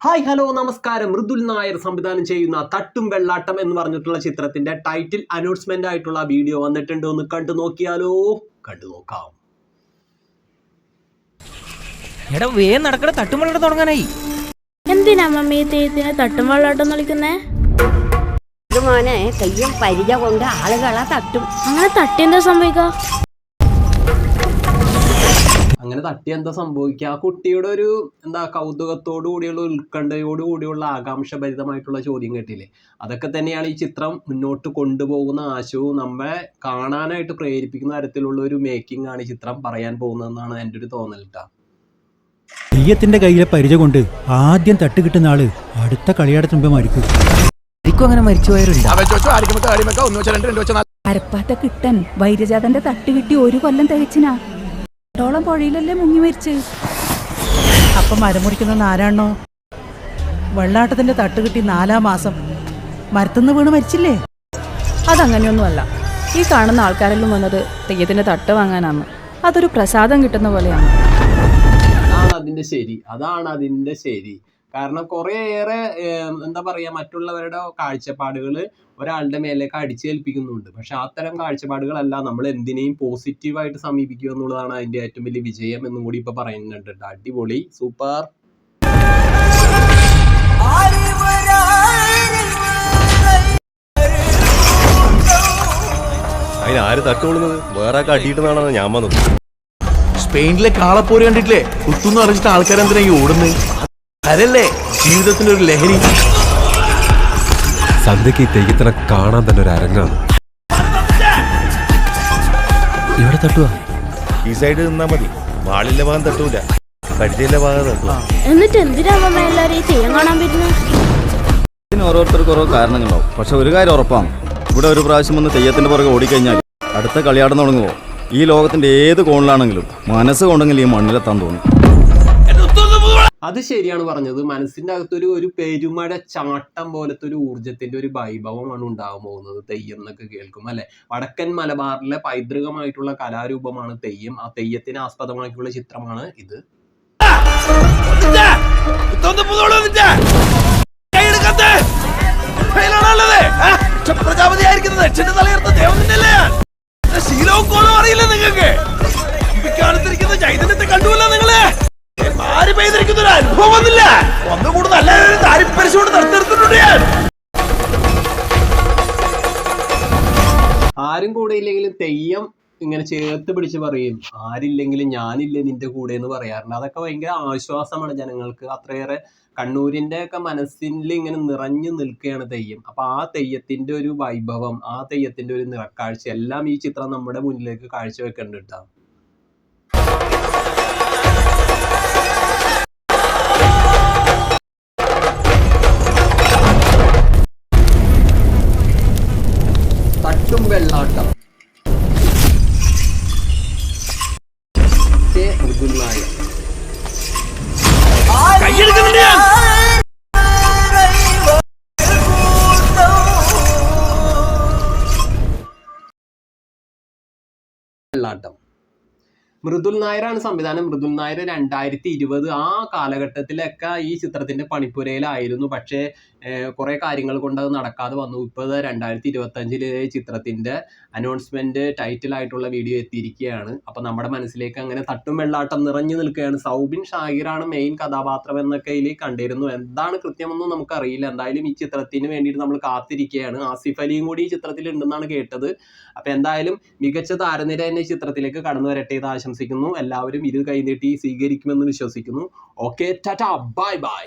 Hi hello നമസ്കാരം. മൃദുൽ നായർ സംവിധാനം ചെയ്യുന്ന തട്ടും വെള്ളാട്ടം എന്ന് പറഞ്ഞിട്ടുള്ള ചിത്രത്തിന്റെ ടൈറ്റിൽ അനൗൺസ്മെന്റ് ആയിട്ടുള്ള വീഡിയോ വന്നിട്ടുണ്ട്. ഒന്ന് കണ്ടു നോക്കിയാലോ? കണ്ടു നോക്കാം. എടാ വേഗം നടക്കണ തട്ടും വെള്ളാട്ടം തുടങ്ങാനായി. എന്തിനാ മമ്മി തെയ്യത്തിന് തട്ടും വെള്ളാട്ടം വിളിക്കുന്നേ? മോനെ തെയ്യം പരിച കൊണ്ട് ആളുകളെ തട്ടും. അങ്ങനെ തട്ടി എന്താ സംഭവിക്കുക? അങ്ങനെ തട്ടി എന്താ സംഭവിക്കുക? ആ കുട്ടിയുടെ ഒരു കൗതുകത്തോടു കൂടിയുള്ള ഉത്കണ്ഠയോടു കൂടിയുള്ള ആകാംക്ഷഭരിതമായിട്ടുള്ള ചോദ്യം കേട്ടില്ലേ? അതൊക്കെ തന്നെയാണ് ഈ ചിത്രം മുന്നോട്ട് കൊണ്ടുപോകുന്ന ആശയവും നമ്മെ കാണാനായിട്ട് പ്രേരിപ്പിക്കുന്ന തരത്തിലുള്ള ഒരു മേക്കിംഗ് ആണ് ഈ ചിത്രം പറയാൻ പോകുന്നതെന്നാണ് എൻ്റെ ഒരു തോന്നൽ കേട്ടോ. തെയ്യത്തിന്റെ കയ്യിലെ പരിച കൊണ്ട് ആദ്യം തട്ട് കിട്ടുന്ന ആള് അടുത്ത കളിയാടത്തിന് മുമ്പ് മരിക്കും. അങ്ങനെ മരിച്ചുപോയവരുണ്ട്. അരപ്പാത്ത കിട്ടൻ വൈരജാതന്റെ തട്ട് കിട്ടി 1 കൊല്ലം തികച്ചിനാ. ോളം പുഴയിലല്ലേ മുങ്ങി മരിച്ച്. അപ്പം മരം മുറിക്കുന്ന ആരാണോ വെള്ളാട്ടത്തിന്റെ തട്ട് കിട്ടി 4-ാം മാസം മരത്തുനിന്ന് വീണ് മരിച്ചില്ലേ? അതങ്ങനെയൊന്നുമല്ല. ഈ കാണുന്ന ആൾക്കാരെല്ലാം വന്നത് തെയ്യത്തിന്റെ തട്ട് വാങ്ങാനാണ്. അതൊരു പ്രസാദം കിട്ടുന്ന പോലെയാണ്. അതാണ് അതിന്റെ ശരി. കാരണം കുറേയേറെ മറ്റുള്ളവരുടെ കാഴ്ചപ്പാടുകൾ ഒരാളുടെ മേലേക്ക് അടിച്ചേൽപ്പിക്കുന്നുണ്ട്. പക്ഷെ അത്തരം കാഴ്ചപ്പാടുകളല്ല നമ്മൾ എന്തിനേയും പോസിറ്റീവായിട്ട് സമീപിക്കുക എന്നുള്ളതാണ് അതിന്റെ ഏറ്റവും വലിയ വിജയം എന്നും കൂടി ഇപ്പൊ പറയുന്നുണ്ട്. അടിപൊളി, സൂപ്പർ. അതിനാര് തട്ടുകൊള്ളുന്നത്? വേറെ അടിയിട്ടെന്നാണെന്ന് ഞാൻ വന്നത്. സ്പെയിനിലെ കാളപ്പോര് കണ്ടിട്ടില്ലേ? കുത്തുന്ന് അറിഞ്ഞിട്ട് ആൾക്കാരെന്തിനാ ഈ ഓടുന്നത്? അതല്ലേ ജീവിതത്തിന്റെ ഒരു ലഹരി. സന്ധ്യക്ക് തെയ്യത്തിനെ കാണാൻ തന്നെ ഒരു അരങ്ങാണ്. ഇവിടെ തട്ടുക ഈ സൈഡ് നിന്നാ മതി. വാളിന്റെ ഭാഗം തട്ടൂല, പരിചയന്റെ ഭാഗം തട്ടുക. എന്നിട്ട് എന്തിനാ മമ്മ എല്ലാരും ഈ തെയ്യം കാണാൻ പറ്റുന്നത്? ഇതിന് ഓരോരുത്തർക്ക് ഓരോ കാരണങ്ങളുണ്ടാവും. പക്ഷെ ഒരു കാര്യം ഉറപ്പാണ്, ഇവിടെ ഒരു പ്രാവശ്യം വന്ന് തെയ്യത്തിന്റെ പുറകെ ഓടിക്കഴിഞ്ഞാൽ അടുത്ത കളിയാടം തുടങ്ങുമോ ഈ ലോകത്തിന്റെ ഏത് കോണിലാണെങ്കിലും മനസ്സ് കൊണ്ടെങ്കിൽ ഈ മണ്ണിലെത്താൻ തോന്നും. അത് ശരിയാണ് പറഞ്ഞത്. മനസ്സിന്റെ അകത്തൊരു പെരുമഴ ചാട്ടം പോലത്തെ ഒരു ഊർജത്തിന്റെ ഒരു വൈഭവമാണ് ഉണ്ടാകാൻ പോകുന്നത് തെയ്യം എന്നൊക്കെ കേൾക്കും അല്ലെ. വടക്കൻ മലബാറിലെ പൈതൃകമായിട്ടുള്ള കലാരൂപമാണ് തെയ്യം. ആ തെയ്യത്തിനെ ആസ്പദമാക്കിയുള്ള ചിത്രമാണ് ഇത്. അറിയില്ല നിങ്ങൾക്ക്? ചൈതന്യത്തെ കണ്ടുവല്ല നിങ്ങളെ അനുഭവം വന്നില്ല. ഒന്നുകൂടെ നല്ല താരിപ്പരിശോട് നടത്തിയിട്ടുണ്ട് ഞാൻ. ആരും കൂടെ ഇല്ലെങ്കിലും തെയ്യം ഇങ്ങനെ ചേർത്ത് പിടിച്ച് പറയും, ആരില്ലെങ്കിലും ഞാനില്ലേ നിന്റെ കൂടെ എന്ന് പറയാറുണ്ട്. അതൊക്കെ ഭയങ്കര ആശ്വാസമാണ് ജനങ്ങൾക്ക്. അത്രയേറെ കണ്ണൂരിന്റെ ഒക്കെ മനസ്സിൽ ഇങ്ങനെ നിറഞ്ഞു നിൽക്കുകയാണ് തെയ്യം. അപ്പൊ ആ തെയ്യത്തിന്റെ ഒരു വൈഭവം, ആ തെയ്യത്തിന്റെ ഒരു നിറക്കാഴ്ച എല്ലാം ഈ ചിത്രം നമ്മുടെ മുന്നിലേക്ക് കാഴ്ചവെക്കുന്നുണ്ട് കേട്ടോ. തട്ടും വെള്ളാട്ടം, മൃദുൽ നായർ. വെള്ളാട്ടം മൃദുൽ നായരാണ് സംവിധാനം. മൃദുൽ നായർ 2020 ആ കാലഘട്ടത്തിലൊക്കെ ഈ ചിത്രത്തിന്റെ പണിപ്പുരയിലായിരുന്നു. പക്ഷേ കുറെ കാര്യങ്ങൾ കൊണ്ട് അത് നടക്കാതെ വന്നു. ഇപ്പോൾ 2025 ചിത്രത്തിന്റെ അനൗൺസ്മെന്റ് ടൈറ്റിലായിട്ടുള്ള വീഡിയോ എത്തിയിരിക്കുകയാണ്. അപ്പൊ നമ്മുടെ മനസ്സിലേക്ക് അങ്ങനെ തട്ടും വെള്ളാട്ടം നിറഞ്ഞു നിൽക്കുകയാണ്. സൗബിൻ ഷാഹിറാണ് മെയിൻ കഥാപാത്രം എന്നൊക്കെ ഇതിൽ കണ്ടിരുന്നു. എന്താണ് കൃത്യമെന്നും നമുക്കറിയില്ല. എന്തായാലും ഈ ചിത്രത്തിന് വേണ്ടിയിട്ട് നമ്മൾ കാത്തിരിക്കുകയാണ്. ആസിഫ് അലിയും കൂടി ഈ ചിത്രത്തിൽ ഉണ്ടെന്നാണ് കേട്ടത്. അപ്പൊ എന്തായാലും മികച്ച താരനിര തന്നെ ഈ ചിത്രത്തിലേക്ക് കടന്നു വരട്ടെ എന്ന് ആശംസിക്കുന്നു. എല്ലാവരും ഇരു കൈനീട്ടി സ്വീകരിക്കുമെന്ന് വിശ്വസിക്കുന്നു. Okay, Tata, bye bye.